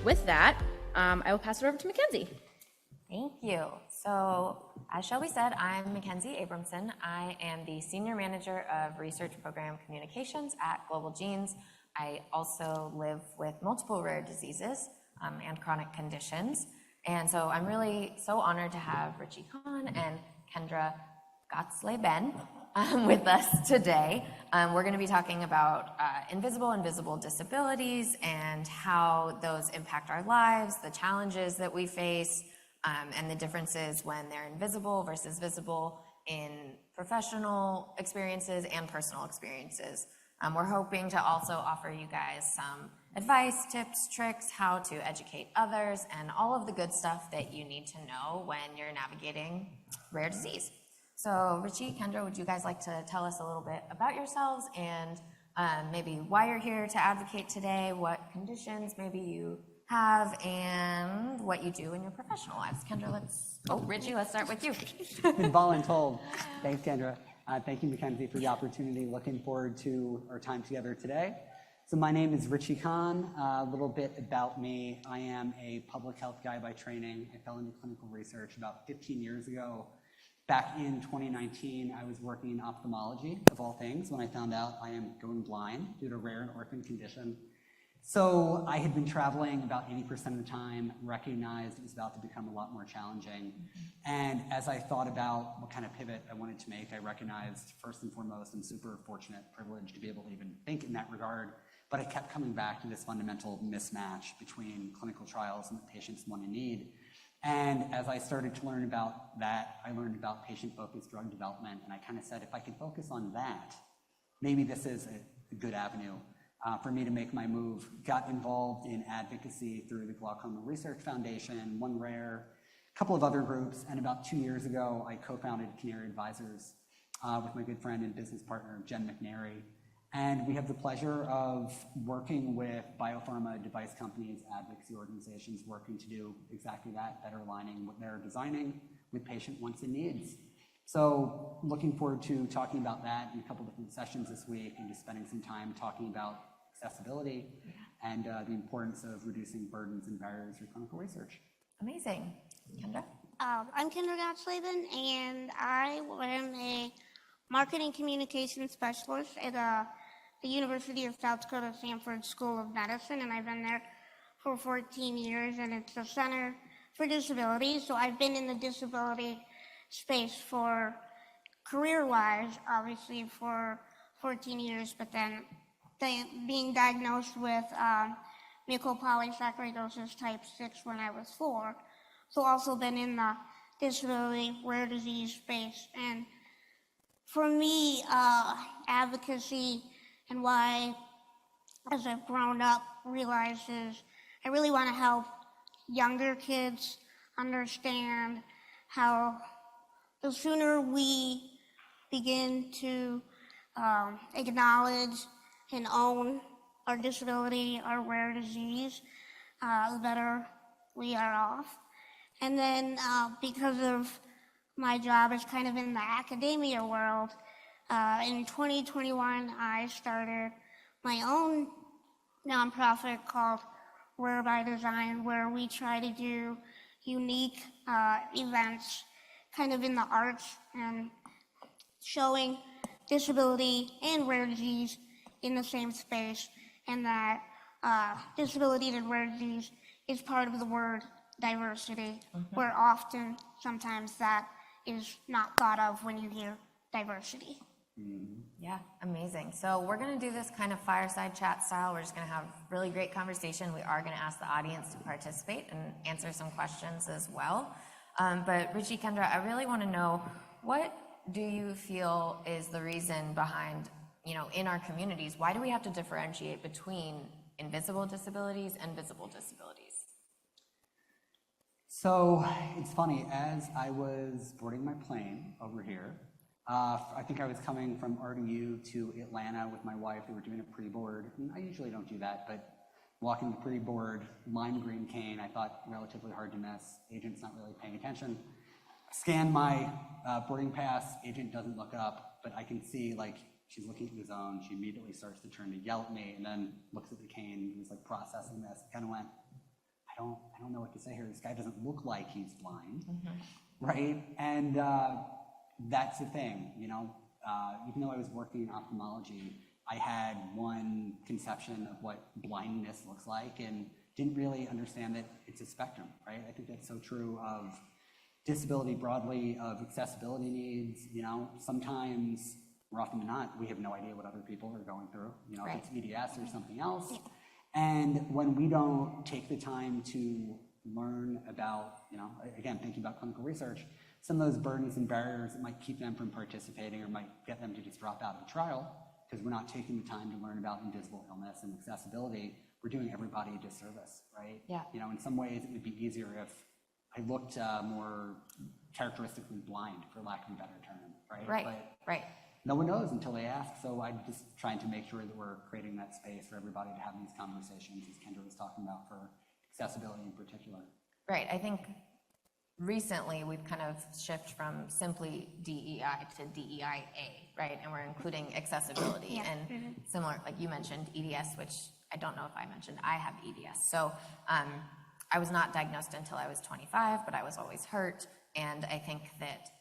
with that, I will pass it over to Mackenzie. Thank you. So, as Shelby said, I'm Mackenzie Abramson. I am the Senior Manager of Research Program Communications at Global Genes. I also live with multiple rare diseases and chronic conditions. And so I'm really so honored to have Richie, Kahn, and Kendra Gottsleben with us today. We're going to be talking about invisible and visible disabilities and how those impact our lives, the challenges that we face, and the differences when they're invisible versus visible in professional experiences and personal experiences. We're hoping to also offer you guys some advice, tips, tricks, how to educate others, and all of the good stuff that you need to know when you're navigating rare disease. So Richie, Kendra, would you guys like to tell us a little bit about yourselves and maybe why you're here to advocate today, what conditions maybe you have, and what you do in your professional lives? Kendra, Richie, let's start with you. Been voluntold. Thanks, Kendra. Thank you, Mackenzie, for the opportunity. Looking forward to our time together today. So my name is Richie Kahn. A little bit about me. I am a public health guy by training. I fell into clinical research about 15 years ago. Back in 2019, I was working in ophthalmology, of all things, when I found out I am going blind due to a rare and orphan condition. So I had been traveling about 80% of the time, recognized it was about to become a lot more challenging. And as I thought about what kind of pivot I wanted to make, I recognized, first and foremost, I'm super fortunate, privileged to be able to even think in that regard. But I kept coming back to this fundamental mismatch between clinical trials and what patients want and need. And as I started to learn about that, I learned about patient-focused drug development. And I kind of said, if I can focus on that, maybe this is a good avenue for me to make my move. Got involved in advocacy through the Glaucoma Research Foundation, One Rare, a couple of other groups. And about 2 years ago, I co-founded Canary Advisors with my good friend and business partner, Jen McNary. And we have the pleasure of working with biopharma device companies, advocacy organizations, working to do exactly that, better aligning what they're designing with patient wants and needs. So looking forward to talking about that in a couple different sessions this week and just spending some time talking about accessibility and the importance of reducing burdens and barriers for clinical research. Amazing. Kendra? I'm Kendra Gottsleben, and I am a marketing communications specialist at the University of South Dakota Sanford School of Medicine, and I've been there for 14 years, and it's a center for disabilities. So I've been in the disability space for career-wise, obviously, for 14 years, but then being diagnosed with mucopolysaccharidosis type 6 when I was 4. So also been in the disability, rare disease space. And for me, advocacy and why, as I've grown up, realized is I really want to help younger kids understand how the sooner we begin to acknowledge and own our disability, our rare disease, the better we are off. And then because of my job is kind of in the academia world, in 2021, I started my own nonprofit called WIR by Design, where we try to do unique events kind of in the arts and showing disability and rare disease in the same space, and that disability and rare disease is part of the word diversity, where often sometimes that is not thought of when you hear diversity. Yeah, amazing. So we're going to do this kind of fireside chat style. We're just going to have really great conversation. We are going to ask the audience to participate and answer some questions as well. But Richie, Kendra, I really want to know, what do you feel is the reason behind, in our communities, why do we have to differentiate between invisible disabilities and visible disabilities? So it's funny, as I was boarding my plane over here, I think I was coming from RDU to Atlanta with my wife. They were doing a pre-board. And I usually don't do that, but walking the pre-board, lime green cane, I thought relatively hard to miss. Agent's not really paying attention. Scan my boarding pass. Agent doesn't look up, but I can see she's looking at the zone. She immediately starts to turn to yell at me and then looks at the cane and was processing this. Kind of went, I don't know what to say here. This guy doesn't look like he's blind, right? And that's the thing, you know. Even though I was working in ophthalmology, I had one conception of what blindness looks like and didn't really understand that it's a spectrum, right? I think that's so true of disability broadly, of accessibility needs. You know, sometimes, more often than not, we have no idea what other people are going through, you know, if it's EDS or something else. And when we don't take the time to learn about, you know, again, thinking about clinical research, some of those burdens and barriers that might keep them from participating or might get them to just drop out of the trial, because we're not taking the time to learn about invisible illness and accessibility, we're doing everybody a disservice, right? Yeah. You know, in some ways it would be easier if I looked more characteristically blind, for lack of a better term, right? Right, But right. no one knows until they ask, so I'm just trying to make sure that we're creating that space for everybody to have these conversations, as Kendra was talking about, for accessibility in particular. Right, I think recently we've kind of shifted from simply DEI to DEIA, right? And we're including accessibility and similar, like you mentioned EDS, which I don't know if I mentioned, I have EDS. So I was not diagnosed until I was 25, but I was always hurt. And I think that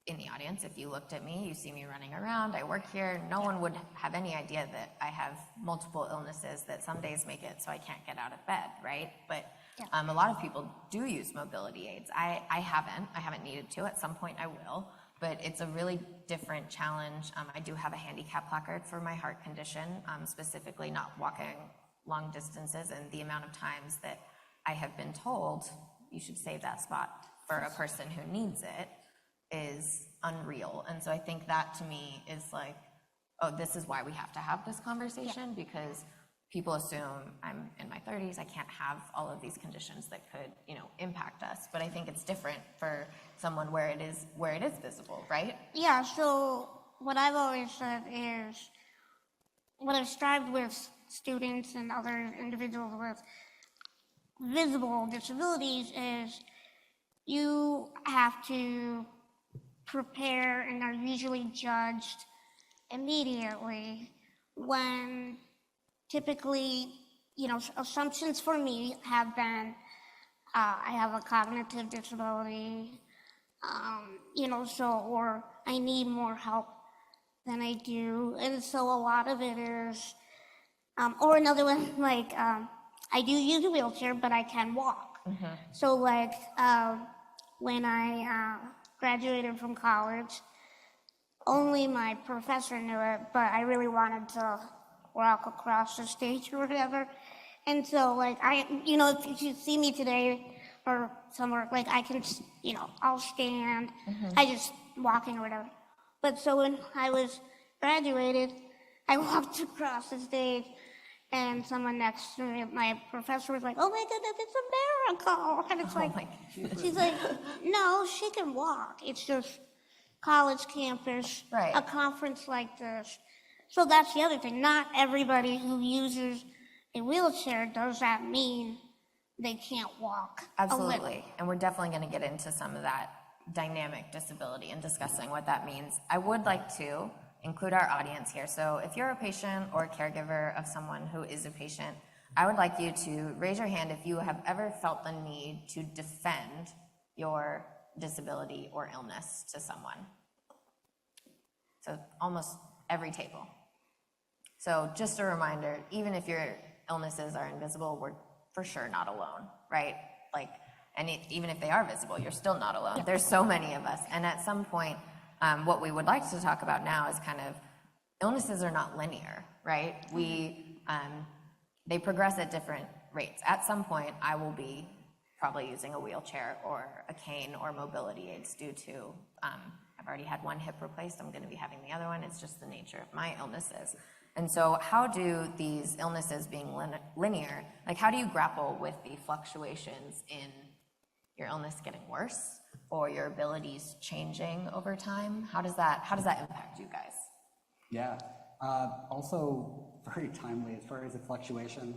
in the audience, if you looked at me, you see me running around, I work here, no one would have any idea that I have multiple illnesses that some days make it so I can't get out of bed, right? But a lot of people do use mobility aids. I haven't needed to. At some point I will, but it's a really different challenge. I do have a handicap placard for my heart condition, specifically not walking long distances, and the amount of times that I have been told you should save that spot for a person who needs it is unreal. And so I think that to me is like, oh, this is why we have to have this conversation, because people assume I'm in my 30s, I can't have all of these conditions that could, you know, impact us. But I think it's different for someone where it is visible, right? Yeah, so what I've always said is, what I've strived with students and other individuals with visible disabilities is you have to prepare and are usually judged immediately when typically, you know, assumptions for me have been, I have a cognitive disability, you know, so, or I need more help than I do. And so a lot of it is, or another one, like, I do use a wheelchair, but I can walk. So like, when I graduated from college, only my professor knew it, but I really wanted to walk across the stage or whatever. And so like, you know, if you see me today or somewhere, like I can, you know, I'll stand, I just walking or whatever. But so when I was graduated, I walked across the stage and someone next to me, my professor was like, oh my goodness, it's a miracle. And it's like, she's like, no, she can walk. It's just college campus, a conference like this. So that's the other thing. Not everybody who uses a wheelchair, does that mean they can't walk? Absolutely. And we're definitely going to get into some of that dynamic disability and discussing what that means. I would like to include our audience here. So if you're a patient or a caregiver of someone who is a patient, I would like you to raise your hand if you have ever felt the need to defend your disability or illness to someone. So almost every table. So just a reminder, even if your illnesses are invisible, we're for sure not alone, right? Like, and even if they are visible, you're still not alone. There's so many of us. And at some point, what we would like to talk about now is kind of, illnesses are not linear, right? They progress at different rates. At some point, I will be probably using a wheelchair or a cane or mobility aids due to, I've already had one hip replaced, I'm gonna be having the other one. It's just the nature of my illnesses. And so how do these illnesses being linear, like how do you grapple with the fluctuations in your illness getting worse or your abilities changing over time? How does that impact you guys? Yeah, also very timely as far as the fluctuation.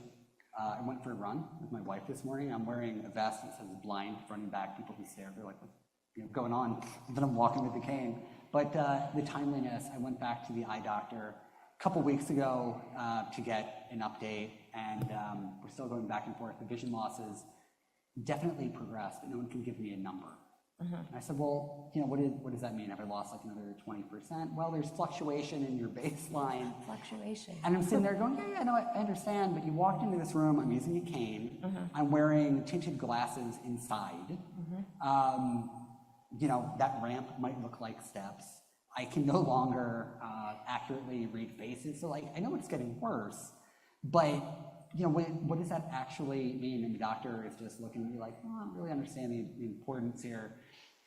I went for a run with my wife this morning. I'm wearing a vest that says blind, running back. People who stare, they're like, what's going on? And then I'm walking with the cane. But the timeliness, I went back to the eye doctor couple weeks ago to get an update, and we're still going back and forth. The vision losses definitely progressed, but no one can give me a number. And I said, well, what does that mean? Have I lost like another 20%? Well, there's fluctuation in your baseline. Fluctuation. And I'm sitting there going, yeah, no, I understand, but you walked into this room, I'm using a cane, I'm wearing tinted glasses inside. That ramp might look like steps. I can no longer accurately read faces, so I know it's getting worse, but what does that actually mean? And the doctor is just looking at me like, I don't really understand the importance here.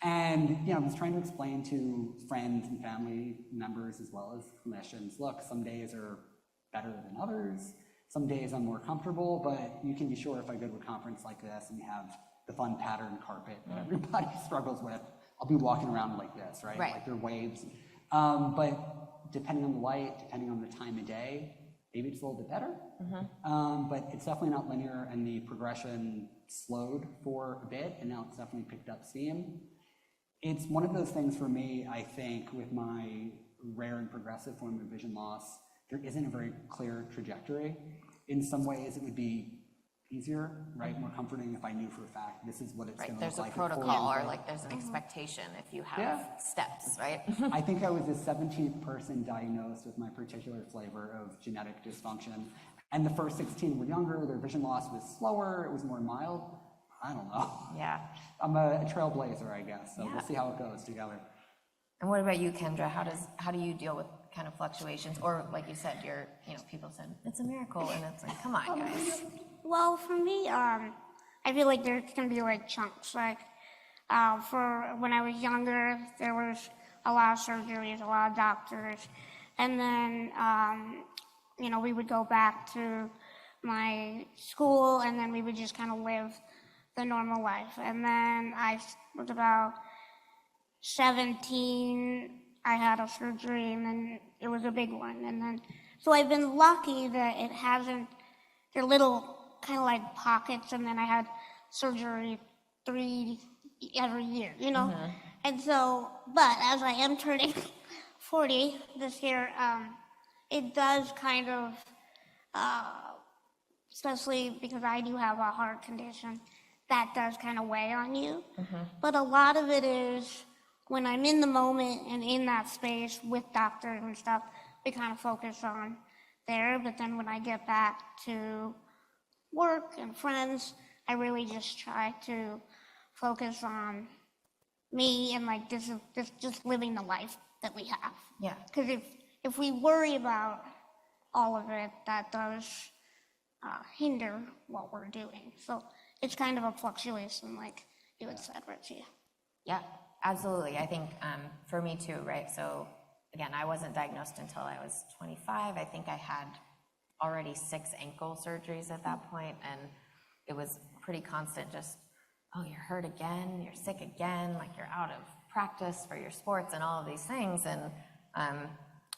And I was trying to explain to friends and family members as well as clinicians, look, some days are better than others. Some days I'm more comfortable, but you can be sure if I go to a conference like this and we have the fun pattern carpet that everybody struggles with, I'll be walking around like this, right? Like they're waves. But depending on the light, depending on the time of day, maybe it's a little bit better. But it's definitely not linear, and the progression slowed for a bit, and now it's definitely picked up steam. It's one of those things for me, I think, with my rare and progressive form of vision loss, there isn't a very clear trajectory. In some ways, it would be easier, right? More comforting if I knew for a fact this is what it's going to look like. There's a protocol, or like there's an expectation if you have steps, right? I think I was the 17th person diagnosed with my particular flavor of genetic dysfunction. And the first 16 were younger, their vision loss was slower, it was more mild. I don't know. Yeah. I'm a trailblazer, I guess, so we'll see how it goes together. And what about you, Kendra? How do you deal with kind of fluctuations? Or like you said, people said, it's a miracle, and it's like, come on, guys. Well, for me, I feel like there can be like chunks. Like for when I was younger, there was a lot of surgeries, a lot of doctors, and then we would go back to my school, and then we would just kind of live the normal life. And then I was about 17. I had a surgery, and then it was a big one. And then so I've been lucky that it hasn't. They're little kind of like pockets, and then I had surgery 3 every year, And so, but as I am turning 40 this year, it does kind of, especially because I do have a heart condition, that does kind of weigh on you. But a lot of it is when I'm in the moment and in that space with doctors and stuff, we kind of focus on there. But then when I get back to work and friends, I really just try to focus on me and like this is just living the life that we have. Yeah. Because if we worry about all of it, that does hinder what we're doing. So it's kind of a fluctuation, like you had said, Richie. Yeah, absolutely. I think for me too, right? So again, I wasn't diagnosed until I was 25. I think I had already 6 ankle surgeries at that point, and it was pretty constant, just, oh, you're hurt again, you're sick again, like you're out of practice for your sports and all of these things. And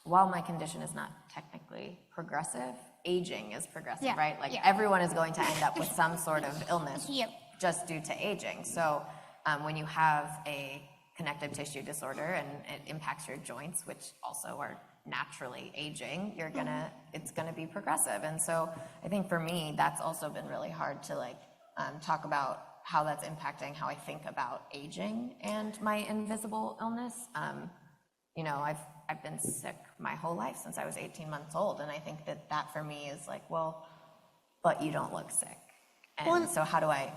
while my condition is not technically progressive, aging is progressive, right? Like everyone is going to end up with some sort of illness just due to aging. So when you have a connective tissue disorder and it impacts your joints, which also are naturally aging, it's gonna be progressive. And so I think for me, that's also been really hard to talk about how that's impacting how I think about aging and my invisible illness. I've been sick my whole life since I was 18 months old, and I think that for me is like, well, but you don't look sick. And so how do I,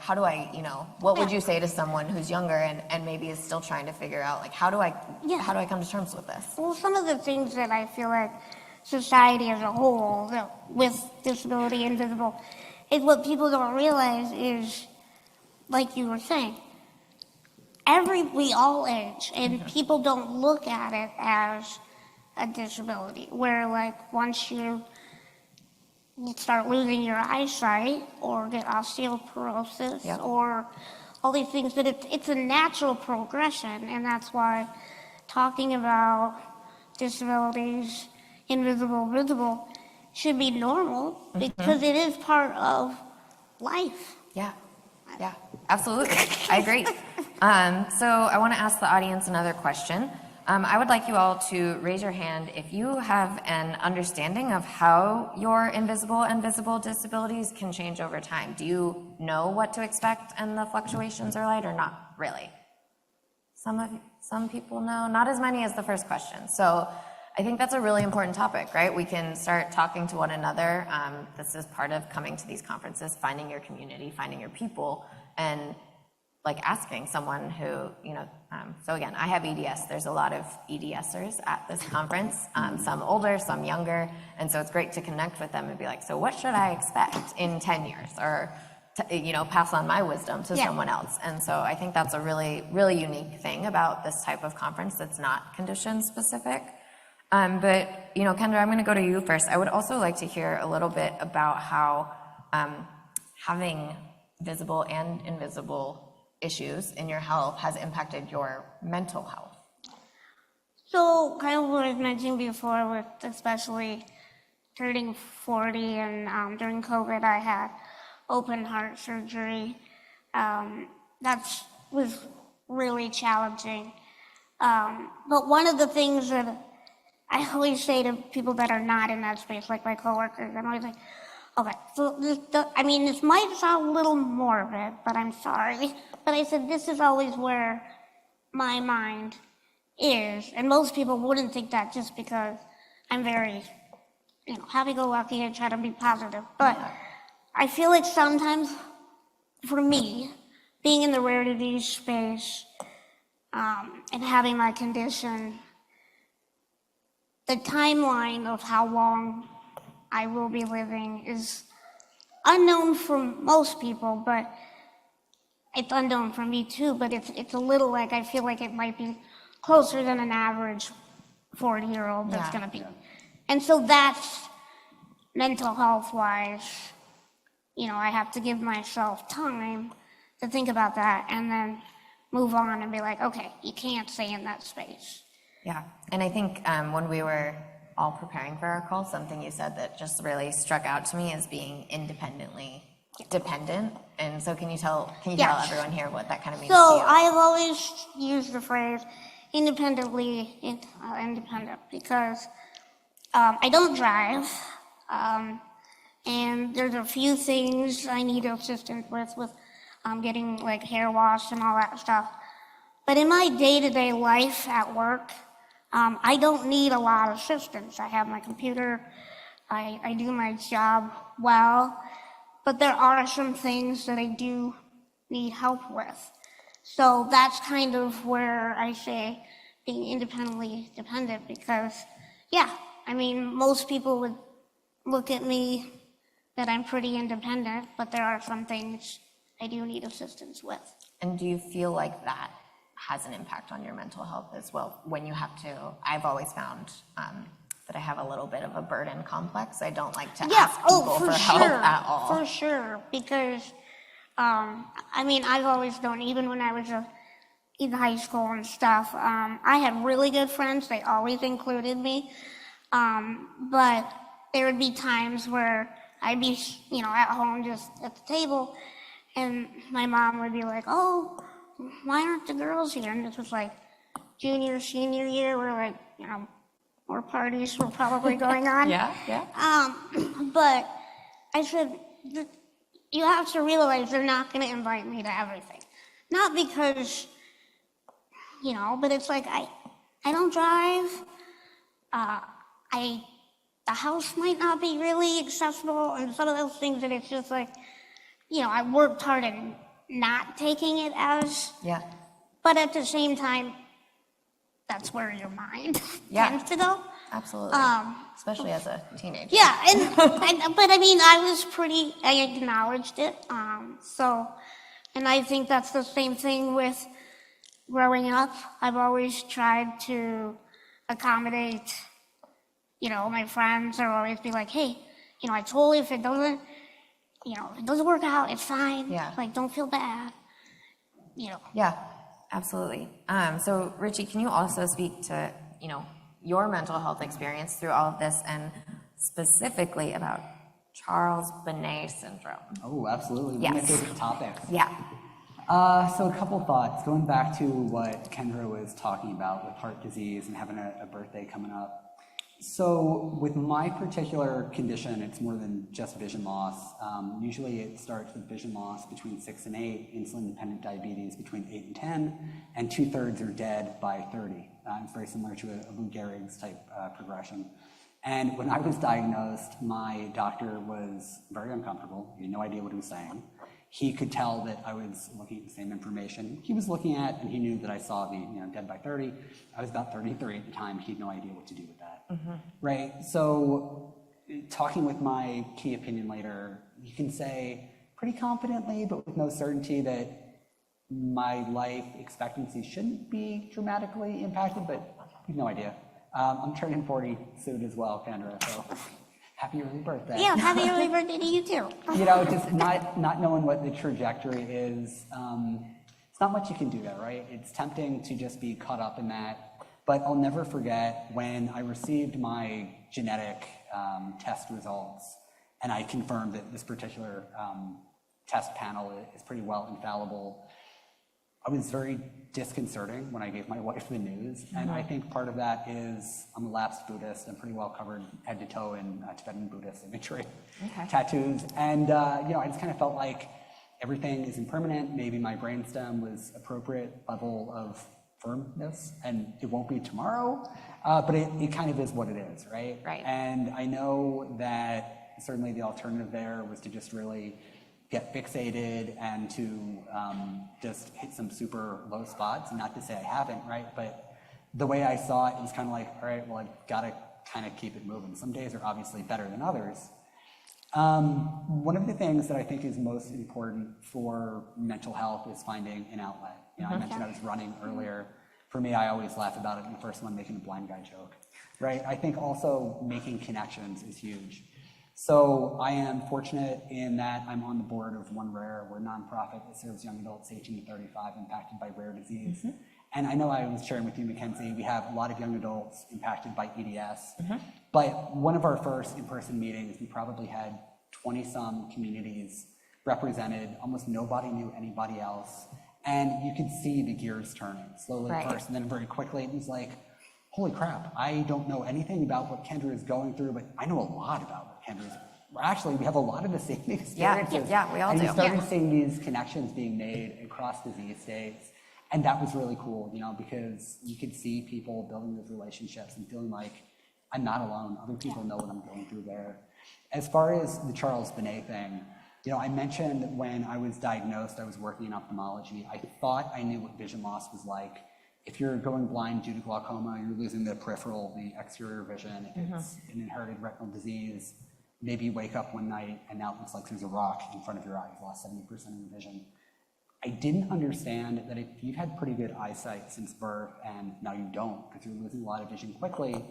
what would you say to someone who's younger and maybe is still trying to figure out, like, how do I come to terms with this? Well, some of the things that I feel like society as a whole, with disability invisible, is what people don't realize is, like you were saying, we all age, and people don't look at it as a disability, where like once you start losing your eyesight or get osteoporosis or all these things, that it's a natural progression. And that's why talking about disabilities, invisible, visible, should be normal, because it is part of life. Yeah, absolutely. I agree. So I want to ask the audience another question. I would like you all to raise your hand if you have an understanding of how your invisible and visible disabilities can change over time. Do you know what to expect and the fluctuations are like, or not really? Some people know, not as many as the first question. So I think that's a really important topic, right? We can start talking to one another. This is part of coming to these conferences, finding your community, finding your people, and like asking someone who, so again, I have EDS. There's a lot of EDSers at this conference, some older, some younger. And so it's great to connect with them and be like, so what should I expect in 10 years? Or, pass on my wisdom to someone else. And so I think that's a really, really unique thing about this type of conference that's not condition specific. But, Kendra, I'm going to go to you first. I would also like to hear a little bit about how having visible and invisible issues in your health has impacted your mental health. So kind of what I mentioned before, with especially turning 40 and during COVID, I had open heart surgery. That was really challenging. But one of the things that I always say to people that are not in that space, like my coworkers, I'm always like, okay, so this might sound a little morbid, but I'm sorry. But I said, this is always where my mind is. And most people wouldn't think that just because I'm very, happy-go-lucky and try to be positive. But I feel like sometimes, for me, being in the rare disease space and having my condition, the timeline of how long I will be living is unknown for most people, but it's unknown for me too. But it's a little like, I feel like it might be closer than an average 40-year-old that's going to be. And so that's mental health-wise, I have to give myself time to think about that and then move on and be like, okay, you can't stay in that space. Yeah, and I think when we were all preparing for our call, something you said that just really struck out to me is being independently dependent. And so can you tell everyone here what that kind of means to you? So I've always used the phrase independent because I don't drive, and there's a few things I need assistance with getting like hair wash and all that stuff. But in my day-to-day life at work, I don't need a lot of assistance. I have my computer, I do my job well, but there are some things that I do need help with. So that's kind of where I say being independently dependent, because most people would look at me that I'm pretty independent, but there are some things I do need assistance with. And do you feel like that has an impact on your mental health as well when you have to? I've always found that I have a little bit of a burden complex. I don't like to ask people for help at all. For sure, because I've always known, even when I was in high school and stuff, I had really good friends. They always included me, but there would be times where I'd be at home just at the table, and my mom would be like, oh, why aren't the girls here? And this was like junior, senior year, where like, more parties were probably going on. Yeah. But I said, you have to realize they're not going to invite me to everything. Not because, but it's like, I don't drive. The house might not be really accessible, and some of those things that it's just like, I worked hard at not taking it as. Yeah. But at the same time, that's where your mind tends to go. Absolutely. Especially as a teenager. Yeah, I acknowledged it. And I think that's the same thing with growing up. I've always tried to accommodate, my friends are always be like, hey, I told you if it doesn't work out, it's fine. Yeah. Like, don't feel bad. Yeah, absolutely. So Richie, can you also speak to, your mental health experience through all of this, and specifically about Charles Bonnet syndrome? Oh, absolutely. One of my favorite topics. Yeah. So a couple thoughts, going back to what Kendra was talking about with heart disease and having a birthday coming up. So with my particular condition, it's more than just vision loss. Usually it starts with vision loss between 6 and 8, insulin-dependent diabetes between 8 and 10, and 2/3 are dead by 30. It's very similar to a Lou Gehrig's type progression. And when I was diagnosed, my doctor was very uncomfortable. He had no idea what he was saying. He could tell that I was looking at the same information he was looking at, and he knew that I saw the dead by 30. I was about 33 at the time. He had no idea what to do with that. Right? So talking with my key opinion leader, you can say pretty confidently, but with no certainty, that my life expectancy shouldn't be dramatically impacted, but we have no idea. I'm turning 40 soon as well, Kendra, so happy early birthday. Yeah, happy early birthday to you too. Just not knowing what the trajectory is, it's not much you can do there, right? It's tempting to just be caught up in that. But I'll never forget when I received my genetic test results, and I confirmed that this particular test panel is pretty well infallible. I was very disconcerting when I gave my wife the news, and I think part of that is I'm a lapsed Buddhist. I'm pretty well covered head to toe in Tibetan Buddhist imagery, tattoos, and I just kind of felt like everything is impermanent. Maybe my brainstem was appropriate level of firmness, and it won't be tomorrow, but it kind of is what it is, right? Right. And I know that certainly the alternative there was to just really get fixated and to just hit some super low spots, and not to say I haven't, right? But the way I saw it was kind of like, all right, well, I've got to kind of keep it moving. Some days are obviously better than others. One of the things that I think is most important for mental health is finding an outlet. I mentioned I was running earlier. For me, I always laugh about it. I'm the first one making a blind guy joke, right? I think also making connections is huge. So I am fortunate in that I'm on the board of WIR. We're a nonprofit that serves young adults 18 to 35 impacted by rare disease. And I know I was sharing with you, Mackenzie, we have a lot of young adults impacted by EDS. But one of our first in-person meetings, we probably had 20-some communities represented. Almost nobody knew anybody else. And you could see the gears turning slowly at first, and then very quickly it was like, holy crap, I don't know anything about what Kendra is going through, but I know a lot about what Kendra is. Actually, we have a lot of the same experiences. Yeah, we all do. And you started seeing these connections being made across disease states. And that was really cool, because you could see people building those relationships and feeling like I'm not alone. Other people know what I'm going through there. As far as the Charles Bonnet thing, I mentioned when I was diagnosed, I was working in ophthalmology. I thought I knew what vision loss was like. If you're going blind due to glaucoma, you're losing the peripheral, the exterior vision. If it's an inherited retinal disease, maybe you wake up one night and now it looks like there's a rock in front of your eye. You've lost 70% of your vision. I didn't understand that if you've had pretty good eyesight since birth and now you don't because you're losing a lot of vision quickly,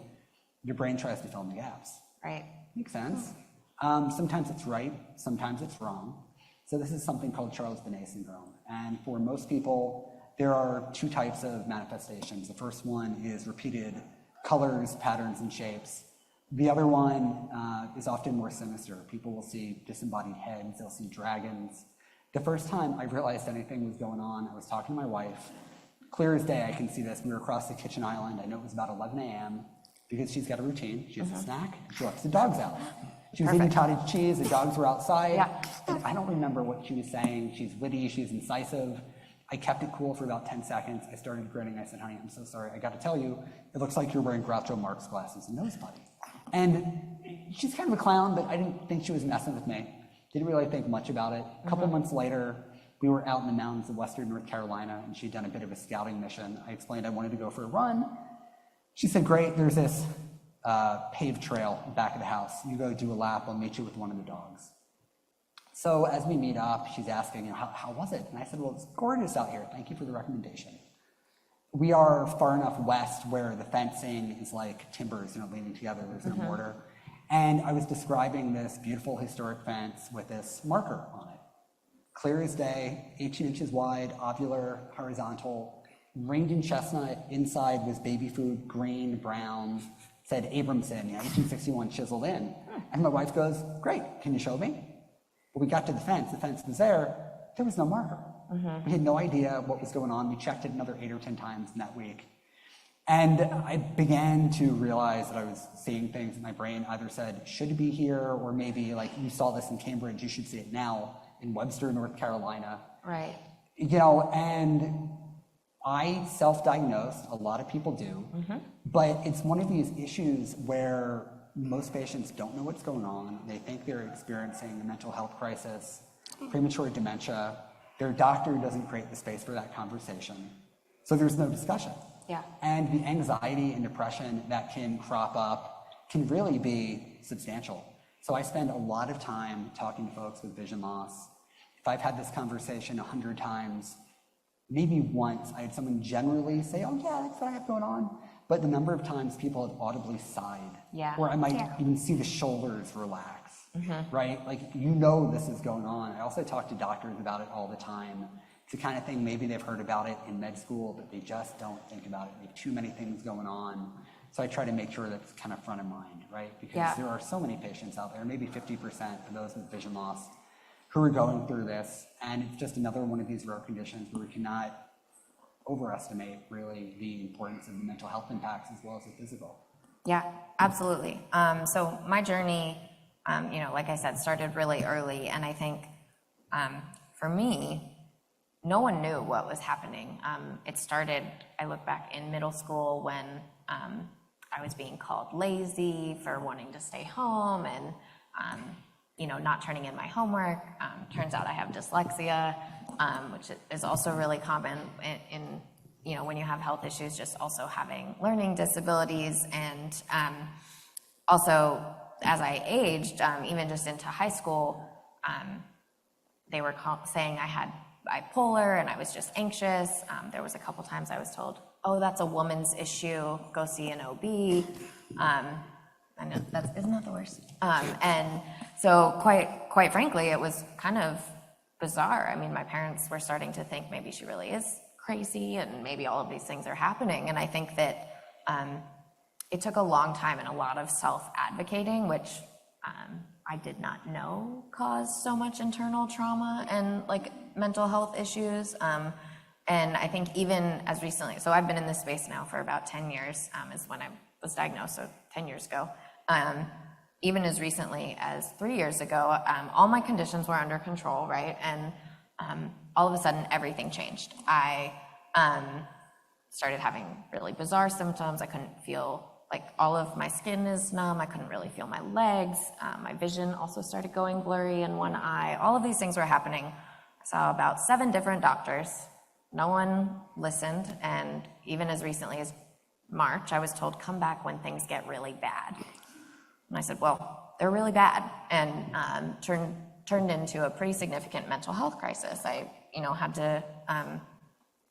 your brain tries to fill in the gaps. Right. Makes sense. Sometimes it's right, sometimes it's wrong. So this is something called Charles Bonnet syndrome. And for most people, there are two types of manifestations. The first one is repeated colors, patterns, and shapes. The other one is often more sinister. People will see disembodied heads, they'll see dragons. The first time I realized anything was going on, I was talking to my wife. Clear as day, I can see this. We were across the kitchen island. I know it was about 11 a.m. because she's got a routine. She has a snack, and she lets the dogs out. She was eating cottage cheese, the dogs were outside. And I don't remember what she was saying. She's witty, she's incisive. I kept it cool for about 10 seconds. I started grinning. I said, honey, I'm so sorry. I got to tell you, it looks like you're wearing Groucho Marx glasses and nose buddy. And she's kind of a clown, but I didn't think she was messing with me. Didn't really think much about it. A couple months later, we were out in the mountains of western North Carolina, and she'd done a bit of a scouting mission. I explained I wanted to go for a run. She said, great, there's this paved trail back of the house. You go do a lap, I'll meet you with one of the dogs. So as we meet up, she's asking, how was it? And I said, well, it's gorgeous out here. Thank you for the recommendation. We are far enough west where the fencing is like timbers, leaning together. There's no mortar. And I was describing this beautiful historic fence with this marker on it. Clear as day, 18 inches wide, ovular, horizontal, ringed in chestnut. Inside was baby food, green, brown, said Abramson, 1861 chiseled in. And my wife goes, great, can you show me? Well, we got to the fence was there was no marker. We had no idea what was going on. We checked it another 8 or 10 times in that week. And I began to realize that I was seeing things in my brain either said, should be here, or maybe like, you saw this in Cambridge, you should see it now in Webster, North Carolina. Right. You know, and I self-diagnosed, a lot of people do, but it's one of these issues where most patients don't know what's going on. They think they're experiencing a mental health crisis, premature dementia. Their doctor doesn't create the space for that conversation. So there's no discussion. Yeah. And the anxiety and depression that can crop up can really be substantial. So I spend a lot of time talking to folks with vision loss. If I've had this conversation 100 times, maybe once I had someone generally say, oh yeah, that's what I have going on. But the number of times people have audibly sighed, or I might even see the shoulders relax, right? Like, you know this is going on. I also talk to doctors about it all the time. It's the kind of thing, maybe they've heard about it in med school, but they just don't think about it. They have too many things going on. So I try to make sure that's kind of front of mind, right? Because there are so many patients out there, maybe 50% of those with vision loss, who are going through this, and it's just another one of these rare conditions where we cannot overestimate really the importance of the mental health impacts as well as the physical. Yeah, absolutely. So my journey, you know, like I said, started really early, and I think for me, no one knew what was happening. It started, I look back in middle school when I was being called lazy for wanting to stay home and you know, not turning in my homework. Turns out I have dyslexia, which is also really common in you know, when you have health issues, just also having learning disabilities. And also, as I aged, even just into high school, they were saying I had bipolar and I was just anxious. There was a couple times I was told, oh, that's a woman's issue, go see an OB. I know isn't that the worst? And so quite frankly, it was kind of bizarre. I mean, my parents were starting to think maybe she really is crazy and maybe all of these things are happening. And I think that it took a long time and a lot of self-advocating, which I did not know caused so much internal trauma and like mental health issues. And I think even as recently, so I've been in this space now for about 10 years, is when I was diagnosed, so 10 years ago. Even as recently as 3 years ago, all my conditions were under control, right? And all of a sudden, everything changed. I started having really bizarre symptoms. I couldn't feel, like, all of my skin is numb. I couldn't really feel my legs. My vision also started going blurry in one eye. All of these things were happening. I saw about 7 different doctors. No one listened. And even as recently as March, I was told, come back when things get really bad. And I said, well, they're really bad, and turned into a pretty significant mental health crisis. I, you know, had to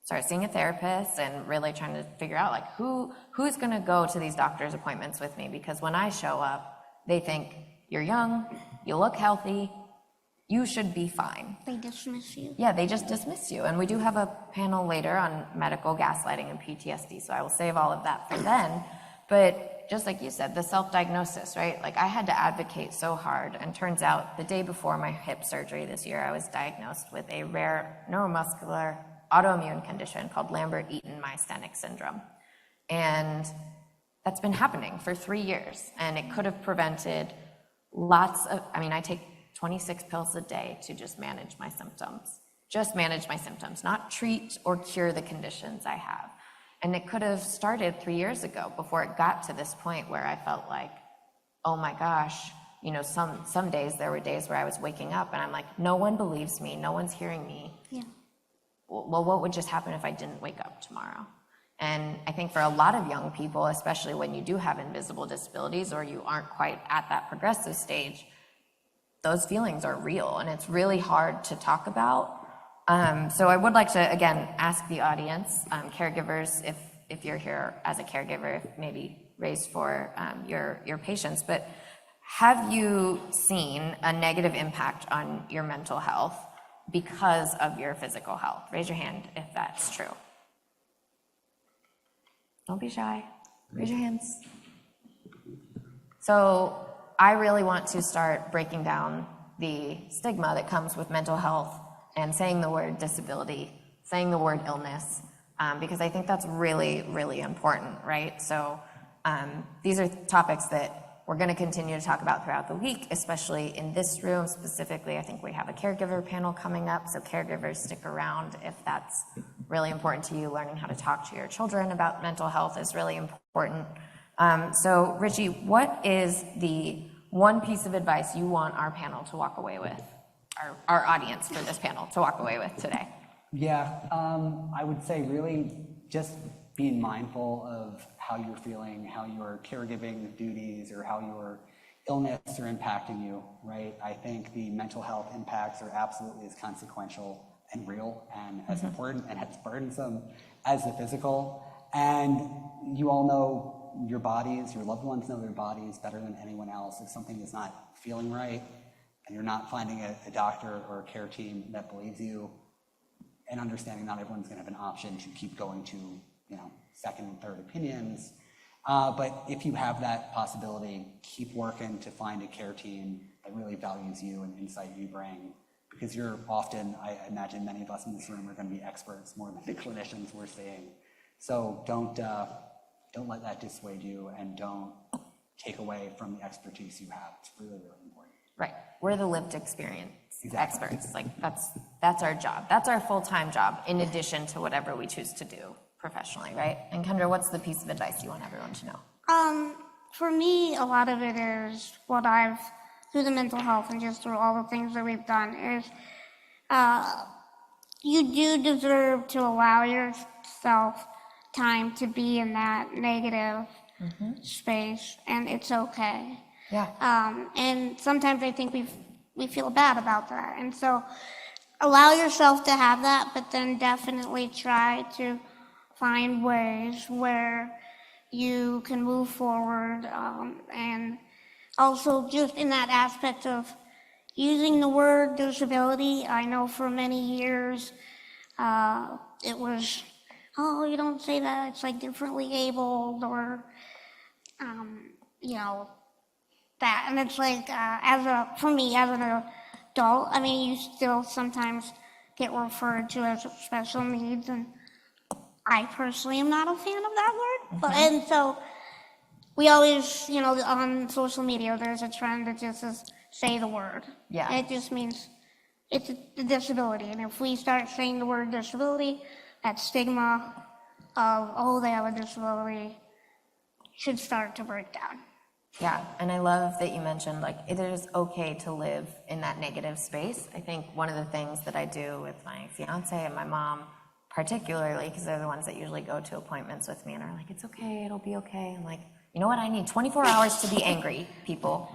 start seeing a therapist and really trying to figure out, like, who's going to go to these doctor's appointments with me? Because when I show up, they think, you're young, you look healthy, you should be fine. They dismiss you. Yeah, they just dismiss you. And we do have a panel later on medical gaslighting and PTSD, so I will save all of that for then. But just like you said, the self-diagnosis, right? Like, I had to advocate so hard, and turns out the day before my hip surgery this year, I was diagnosed with a rare neuromuscular autoimmune condition called Lambert-Eaton myasthenic syndrome. And that's been happening for 3 years, and it could have prevented lots of, I mean, I take 26 pills a day to just manage my symptoms, not treat or cure the conditions I have. And it could have started 3 years ago before it got to this point where I felt like, oh my gosh, you know, some days, there were days where I was waking up and I'm like, no one believes me, no one's hearing me. Yeah. Well, what would just happen if I didn't wake up tomorrow? And I think for a lot of young people, especially when you do have invisible disabilities or you aren't quite at that progressive stage, those feelings are real, and it's really hard to talk about. So I would like to, again, ask the audience, caregivers, if you're here as a caregiver, maybe raised for your patients, but have you seen a negative impact on your mental health because of your physical health? Raise your hand if that's true. Don't be shy. Raise your hands. So I really want to start breaking down the stigma that comes with mental health and saying the word disability, saying the word illness, because I think that's really, really important, right? So these are topics that we're going to continue to talk about throughout the week, especially in this room specifically. I think we have a caregiver panel coming up, so caregivers stick around if that's really important to you. Learning how to talk to your children about mental health is really important. So Richie, what is the one piece of advice you want our panel to walk away with, our audience for this panel to walk away with today? Yeah, I would say really just being mindful of how you're feeling, how your caregiving duties or how your illness are impacting you, right? I think the mental health impacts are absolutely as consequential and real and as important and as burdensome as the physical. And you all know your bodies, your loved ones know their bodies better than anyone else. If something is not feeling right and you're not finding a doctor or a care team that believes you, and understanding not everyone's going to have an option to keep going to, second and third opinions. But if you have that possibility, keep working to find a care team that really values you and insight you bring, because you're often, I imagine many of us in this room are going to be experts more than the clinicians we're seeing. So don't let that dissuade you, and don't take away from the expertise you have. It's really, really important. Right. We're the lived experience Exactly. experts. Like that's our job. That's our full-time job in addition to whatever we choose to do professionally, right? And Kendra, what's the piece of advice you want everyone to know? For me, a lot of it is what I've, through the mental health and just through all the things that we've done, is you do deserve to allow yourself time to be in that negative space, and it's okay. Yeah. And sometimes I think we feel bad about that. And so allow yourself to have that, but then definitely try to find ways where you can move forward. And also just in that aspect of using the word disability, I know for many years it was, oh, you don't say that, it's like differently abled, or, that. And it's like, for me, as an adult, I mean, you still sometimes get referred to as special needs, and I personally am not a fan of that word. But, and so we always, on social media, there's a trend that just says, say the word. Yeah. And it just means it's a disability. And if we start saying the word disability, that stigma of, oh, they have a disability should start to break down. Yeah, and I love that you mentioned, it is okay to live in that negative space. I think one of the things that I do with my fiance and my mom, particularly, because they're the ones that usually go to appointments with me and are like, it's okay, it'll be okay. I'm like, you know what, I need 24 hours to be angry, people.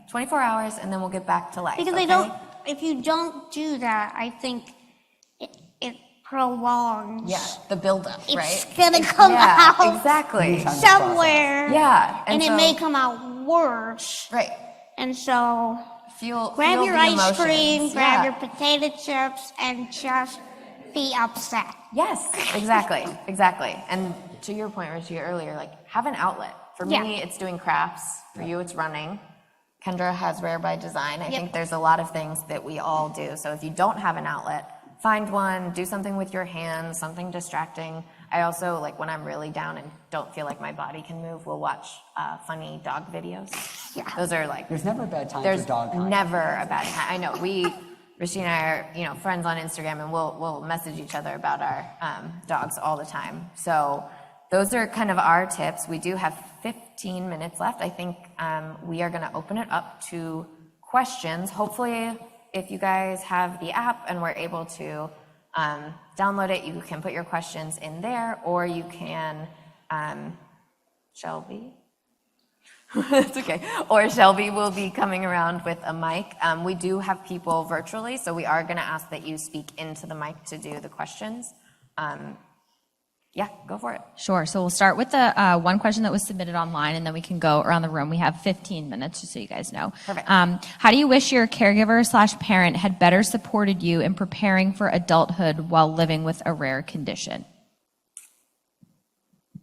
24 hours, and then we'll get back to life. Because okay? if you don't do that, I think it prolongs. Yeah, the buildup, right? It's gonna come out exactly. somewhere. Yeah, and it may come out worse. Right. And so Feel your the ice emotions. cream, grab your potato chips, and just be upset. Yes, exactly. And to your point, Richie, earlier, have an outlet. For me, it's doing crafts. For you, it's running. Kendra has Rare by Design. I think there's a lot of things that we all do. So if you don't have an outlet, find one, do something with your hands, something distracting. I also, when I'm really down and don't feel like my body can move, we'll watch funny dog videos. Yeah. Those are There's never a bad time there's for dog hunting. never a bad time. I know. Richie and I are, friends on Instagram, and we'll message each other about our dogs all the time. So those are kind of our tips. We do have 15 minutes left. I think we are going to open it up to questions. Hopefully, if you guys have the app and we're able to download it, you can put your questions in there, or you can, Shelby? It's okay. Or Shelby will be coming around with a mic. We do have people virtually, so we are going to ask that you speak into the mic to do the questions. Yeah, go for it. Sure. So we'll start with the one question that was submitted online, and then we can go around the room. We have 15 minutes, just so you guys know. Perfect. How do you wish your caregiver/parent had better supported you in preparing for adulthood while living with a rare condition?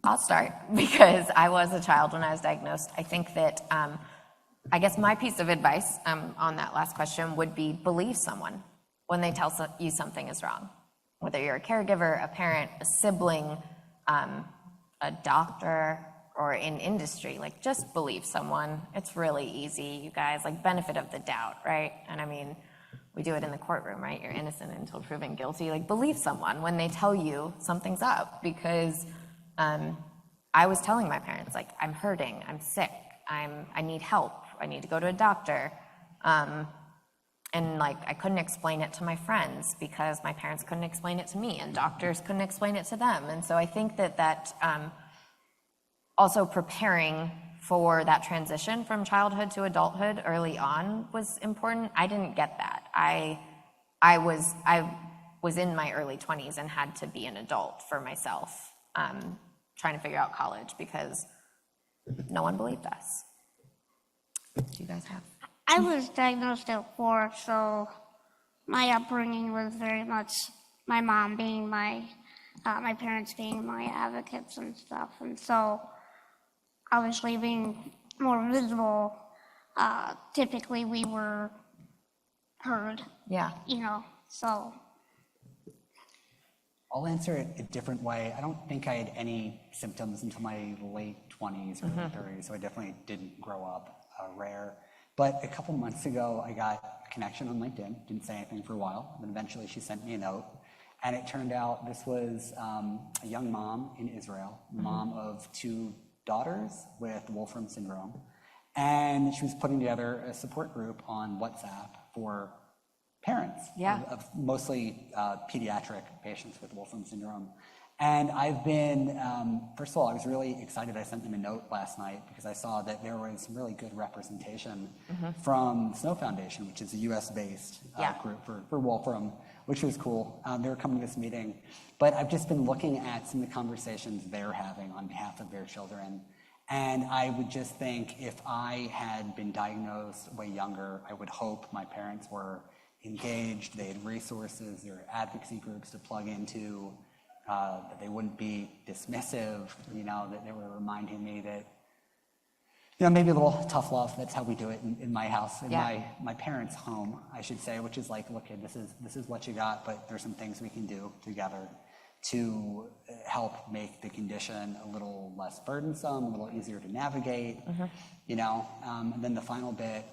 I'll start because I was a child when I was diagnosed. I think that, I guess my piece of advice on that last question would be believe someone. when they tell you something is wrong. Whether you're a caregiver, a parent, a sibling, a doctor, or in industry, like just believe someone. It's really easy, you guys, like benefit of the doubt, right? And I mean, we do it in the courtroom, right? You're innocent until proven guilty. Like believe someone when they tell you something's up, because I was telling my parents, like, I'm hurting, I'm sick, I need help, I need to go to a doctor. And like, I couldn't explain it to my friends because my parents couldn't explain it to me and doctors couldn't explain it to them. And so I think that also preparing for that transition from childhood to adulthood early on was important. I didn't get that. I was in my early 20s and had to be an adult for myself, trying to figure out college because no one believed us. Do you guys have? I was diagnosed at 4, so my upbringing was very much my mom being my parents being my advocates and stuff. And so obviously being more visible, typically we were heard. Yeah. You know, so. I'll answer it a different way. I don't think I had any symptoms until my late 20s or 30s, so I definitely didn't grow up rare. But a couple months ago, I got a connection on LinkedIn, didn't say anything for a while, and then eventually she sent me a note. And it turned out this was a young mom in Israel, mom of 2 daughters with Wolfram syndrome. And she was putting together a support group on WhatsApp for parents of mostly pediatric patients with Wolfram syndrome. And I've been, first of all, I was really excited. I sent them a note last night because I saw that there was some really good representation from Snow Foundation, which is a US-based group for Wolfram, which was cool. They were coming to this meeting. But I've just been looking at some of the conversations they're having on behalf of their children. And I would just think if I had been diagnosed way younger, I would hope my parents were engaged, they had resources, there were advocacy groups to plug into, that they wouldn't be dismissive, you know, that they were reminding me that, you know, maybe a little tough love. That's how we do it in my house, in my parents' home, I should say, which is like, look, kid, this is what you got, but there's some things we can do together to help make the condition a little less burdensome, a little easier to navigate, you know. And then the final bit,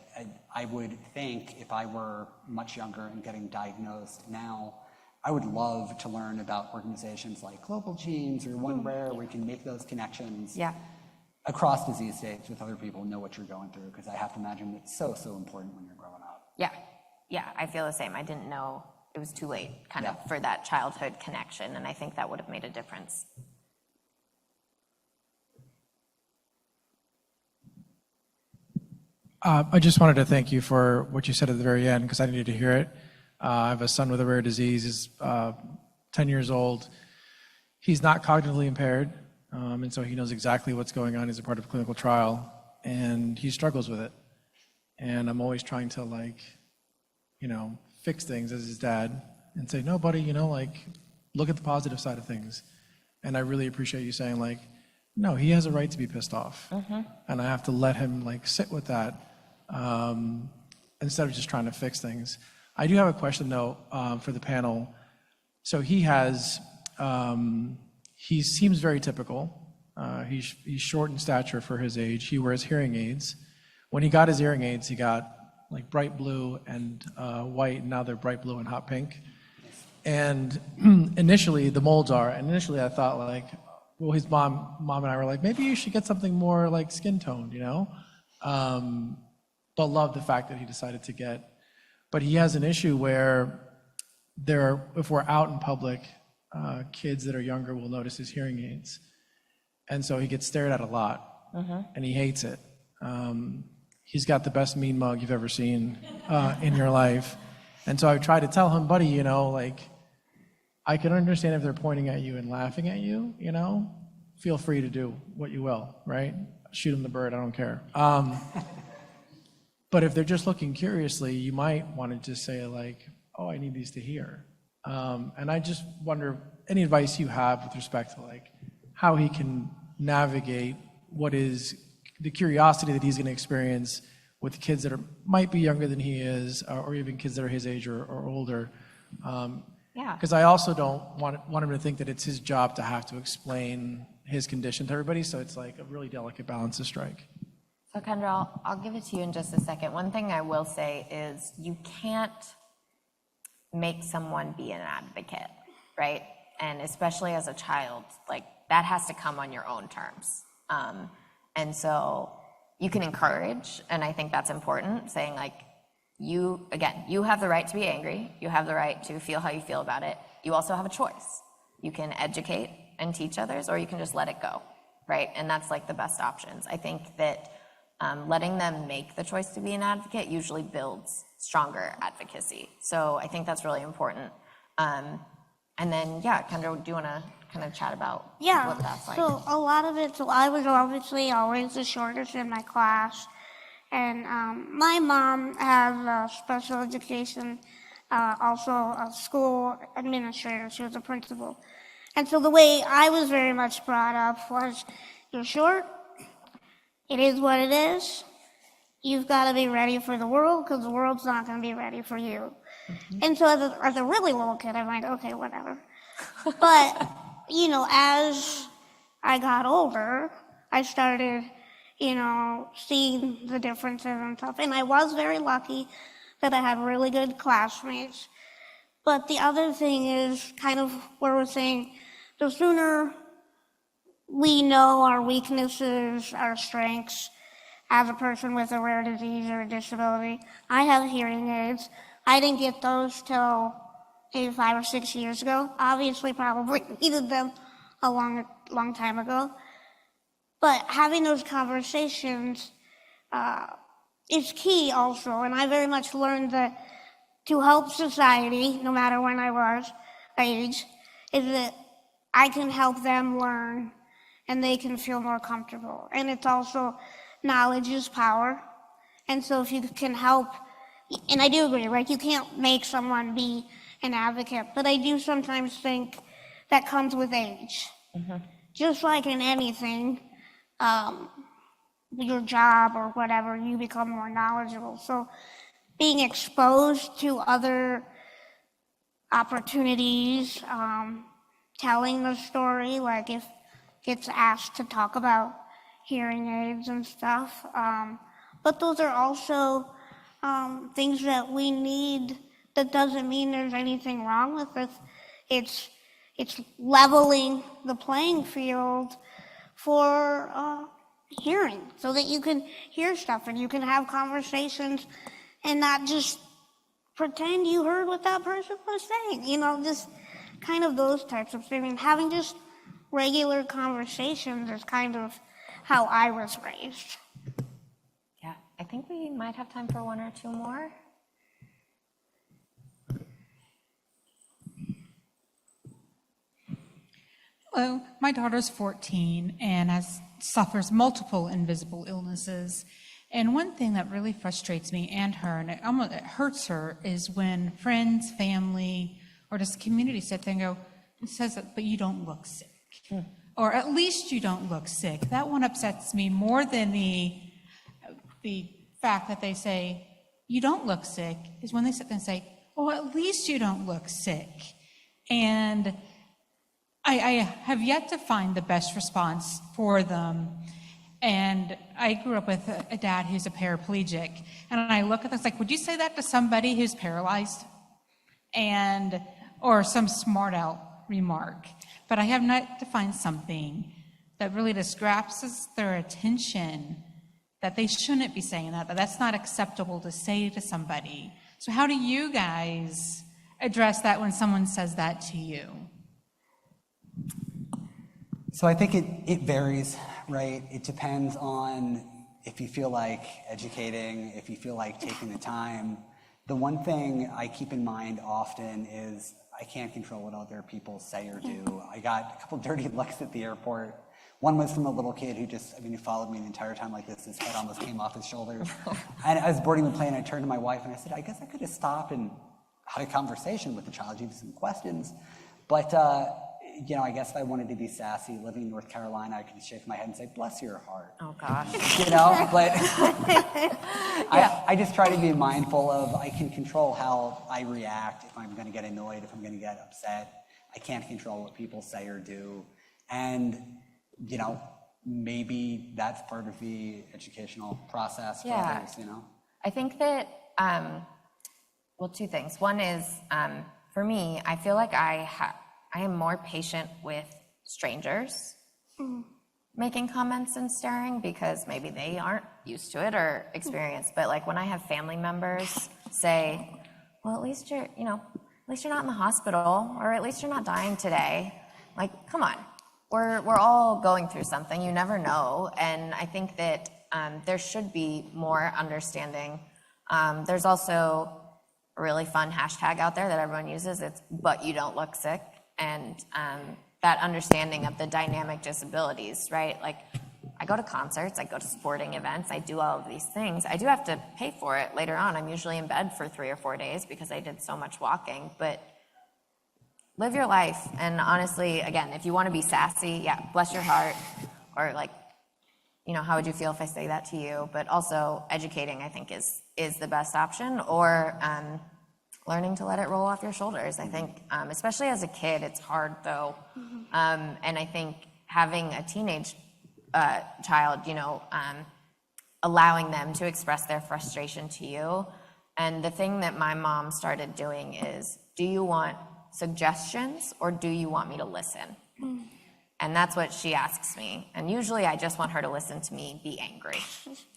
I would think if I were much younger and getting diagnosed now, I would love to learn about organizations like Global Genes or WIR where we can make those connections across disease states with other people who know what you're going through, because I have to imagine it's so important when you're growing up. Yeah, I feel the same. I didn't know it was too late kind of for that childhood connection, and I think that would have made a difference. I just wanted to thank you for what you said at the very end, because I needed to hear it. I have a son with a rare disease. He's 10 years old. He's not cognitively impaired, and so he knows exactly what's going on. He's a part of a clinical trial, and he struggles with it. And I'm always trying to, like, you know, fix things as his dad and say, no, buddy, you know, like, look at the positive side of things. And I really appreciate you saying, like, no, he has a right to be pissed off. And I have to let him, like, sit with that instead of just trying to fix things. I do have a question, though, for the panel. So he has, he seems very typical. He's short in stature for his age. He wears hearing aids. When he got his hearing aids, he got like bright blue and white, and now they're bright blue and hot pink. And initially, the molds are, and initially I thought, like, well, his mom and I were like, maybe you should get something more like skin toned, you know? But love the fact that he decided to get. But he has an issue where if we're out in public, kids that are younger will notice his hearing aids. And so he gets stared at a lot, and he hates it. He's got the best mean mug you've ever seen in your life. And so I tried to tell him, buddy, you know, like, I can understand if they're pointing at you and laughing at you, you know, feel free to do what you will, right? Shoot him the bird, I don't care. But if they're just looking curiously, you might want to just say, like, oh, I need these to hear. And I just wonder, any advice you have with respect to, like, how he can navigate what is the curiosity that he's going to experience with kids that might be younger than he is, or even kids that are his age or older, Yeah. Because I also don't want him to think that it's his job to have to explain his condition to everybody, so it's like a really delicate balance to strike. So Kendra, I'll give it to you in just a second. One thing I will say is you can't make someone be an advocate, right? And especially as a child, like that has to come on your own terms. And so you can encourage, and I think that's important, saying like, you have the right to be angry. You have the right to feel how you feel about it. You also have a choice. You can educate and teach others, or you can just let it go, right? And that's like the best options. I think that letting them make the choice to be an advocate usually builds stronger advocacy. So I think that's really important. And then, yeah, Kendra, do you want to kind of chat about what that's like? So a lot of it, so I was obviously always the shortest in my class. And my mom has special education, also a school administrator. She was a principal. And so the way I was very much brought up was, you're short, it is what it is. You've got to be ready for the world because the world's not going to be ready for you. Mm-hmm. And so as a really little kid, I'm like, okay, whatever. But, you know, as I got older, I started, you know, seeing the differences and stuff. And I was very lucky that I had really good classmates. But the other thing is kind of where we're saying, the sooner we know our weaknesses, our strengths, as a person with a rare disease or a disability. I have hearing aids. I didn't get those till maybe 5 or 6 years ago. Obviously, probably needed them a long time ago. But having those conversations is key also. And I very much learned that to help society, no matter when I was age, is that I can help them learn and they can feel more comfortable. And it's also knowledge is power. And so if you can help, and I do agree, right? You can't make someone be an advocate, but I do sometimes think that comes with age. Mm-hmm. Just like in anything, your job or whatever, you become more knowledgeable. So being exposed to other opportunities, telling the story, like if gets asked to talk about hearing aids and stuff. But those are also things that we need. That doesn't mean there's anything wrong with it. It's leveling the playing field for hearing, so that you can hear stuff and you can have conversations and not just pretend you heard what that person was saying. You know, just kind of those types of things. And having just regular conversations is kind of how I was raised. Yeah, I think we might have time for one or two more. Hello, my daughter's 14 and suffers multiple invisible illnesses. And one thing that really frustrates me and her, and it hurts her, is when friends, family, or just community sit there and go, and says, but you don't look sick. Or at least you don't look sick. That one upsets me more than the fact that they say, you don't look sick, is when they sit there and say, oh, at least you don't look sick. And I have yet to find the best response for them. And I grew up with a dad who's a paraplegic. And I look at this like, would you say that to somebody who's paralyzed? Or some smart out remark. But I have not to find something that really just grabs their attention, that they shouldn't be saying that that's not acceptable to say to somebody. So how do you guys address that when someone says that to you? So I think it varies, right? It depends on if you feel like educating, if you feel like taking the time. The one thing I keep in mind often is I can't control what other people say or do. I got a couple dirty looks at the airport. One was from a little kid who who followed me the entire time like this. His head almost came off his shoulders. And I was boarding the plane, I turned to my wife and I said, I guess I could have stopped and had a conversation with the child, give some questions. But I guess if I wanted to be sassy, living in North Carolina, I could shake my head and say, bless your heart. Oh, gosh. But I just try to be mindful of, I can control how I react, if I'm going to get annoyed, if I'm going to get upset. I can't control what people say or do. And, maybe that's part of the educational process for others, I think that, well, two things. One is, for me, I feel like I am more patient with strangers making comments and staring because maybe they aren't used to it or experienced. But like when I have family members say, well, at least you're not in the hospital, or at least you're not dying today. Like, come on. We're all going through something. You never know. And I think that there should be more understanding. There's also a really fun hashtag out there that everyone uses. It's "but you don't look sick," and that understanding of the dynamic disabilities, right? Like, I go to concerts, I go to sporting events, I do all of these things. I do have to pay for it later on. I'm usually in bed for 3 or 4 days because I did so much walking, but live your life. And honestly, again, if you want to be sassy, yeah, bless your heart, or like, how would you feel if I say that to you? But also educating, I think, is the best option, or learning to let it roll off your shoulders. I think, especially as a kid, it's hard though. And I think having a teenage child, allowing them to express their frustration to you. And the thing that my mom started doing is, do you want suggestions or do you want me to listen? And that's what she asks me. And usually I just want her to listen to me be angry.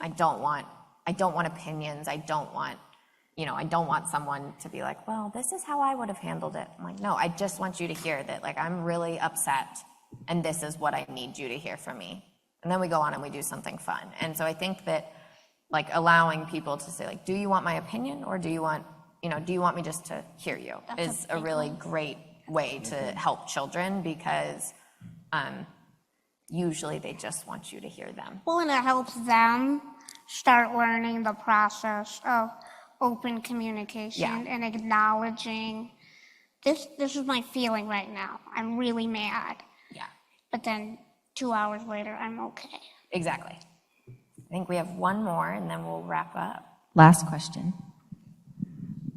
I don't want opinions. I don't want someone to be like, well, this is how I would have handled it. I'm like, no, I just want you to hear that, like, I'm really upset and this is what I need you to hear from me. And then we go on and we do something fun. And so I think that, like, allowing people to say, like, do you want my opinion or do you want me just to hear you? Is a really great way to help children, because usually they just want you to hear them. Well, and it helps them start learning the process of open communication and acknowledging this is my feeling right now. I'm really mad. Yeah. But then 2 hours later, I'm okay. Exactly. I think we have one more and then we'll wrap up. Last question.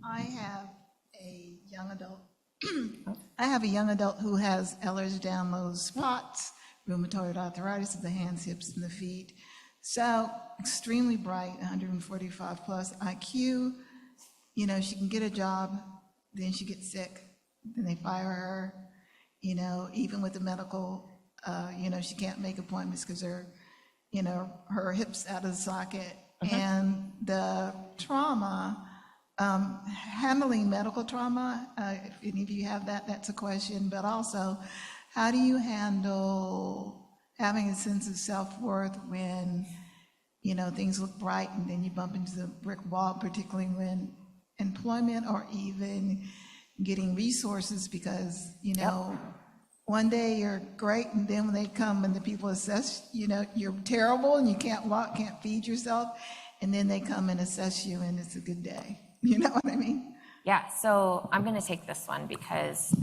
I have a young adult. I have a young adult who has Ehlers-Danlos spots, rheumatoid arthritis of the hands, hips, and the feet. So extremely bright, 145 plus IQ. She can get a job, then she gets sick, then they fire her. Even with the medical, she can't make appointments because her hips out of the socket. And the trauma, handling medical trauma, if any of you have that, that's a question. But also, how do you handle having a sense of self-worth when, things look bright and then you bump into the brick wall, particularly when employment or even getting resources, because, one day you're great, and then when they come and the people assess, you're terrible and you can't walk, can't feed yourself, and then they come and assess you and it's a good day. You know what I mean? Yeah, so I'm going to take this one because,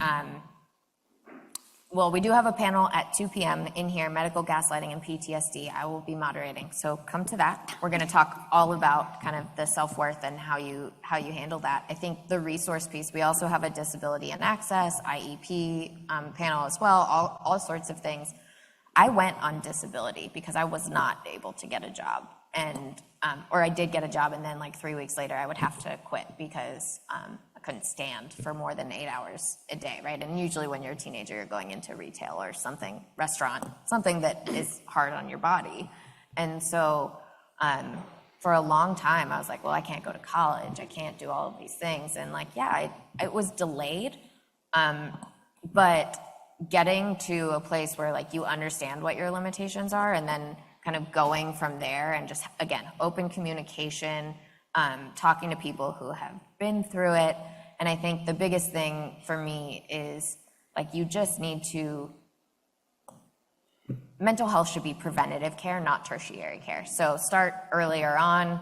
we do have a panel at 2 p.m. in here, medical gaslighting and PTSD. I will be moderating, so come to that. We're going to talk all about kind of the self-worth and how you handle that. I think the resource piece, we also have a disability and access, IEP panel as well, all sorts of things. I went on disability because I was not able to get a job, and or I did get a job, and then like 3 weeks later I would have to quit because I couldn't stand for more than 8 hours a day, right? And usually when you're a teenager, you're going into retail or something, restaurant, something that is hard on your body. And so for a long time, I was like, well, I can't go to college. I can't do all of these things. And like, it was delayed. But getting to a place where like you understand what your limitations are, and then kind of going from there, and just, again, open communication, talking to people who have been through it. And I think the biggest thing for me is, like, you just need to, mental health should be preventative care, not tertiary care. So start earlier on,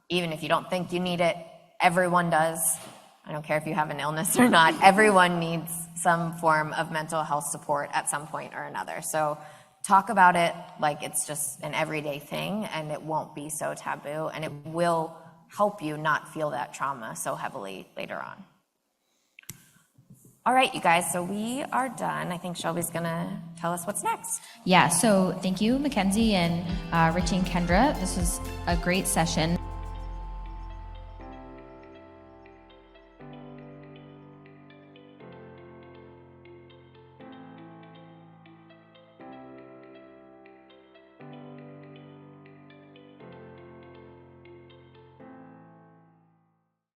even if you don't think you need it, everyone does. I don't care if you have an illness or not, everyone needs some form of mental health support at some point or another. So talk about it like it's just an everyday thing, and it won't be so taboo, and it will help you not feel that trauma so heavily later on. All right, you guys, so we are done. I think Shelby's gonna tell us what's next. Yeah, so thank you, Mackenzie and Richie and Kendra. This was a great session.